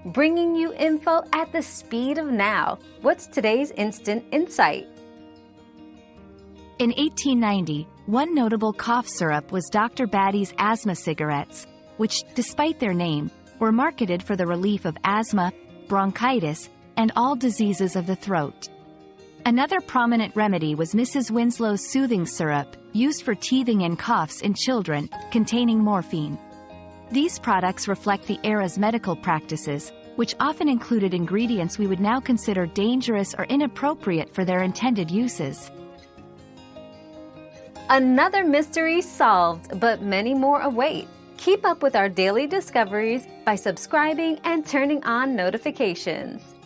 bringing you info at the speed of now. What's today's instant insight? In 1890, one notable cough syrup was Dr. Batty's asthma cigarettes, which, despite their name, were marketed for the relief of asthma, bronchitis, and all diseases of the throat. Another prominent remedy was Mrs. Winslow's soothing syrup, used for teething and coughs in children, containing morphine. These products reflect the era's medical practices, which often included ingredients we would now consider dangerous or inappropriate for their intended uses. Another mystery solved, but many more await. Keep up with our daily discoveries by subscribing and turning on notifications.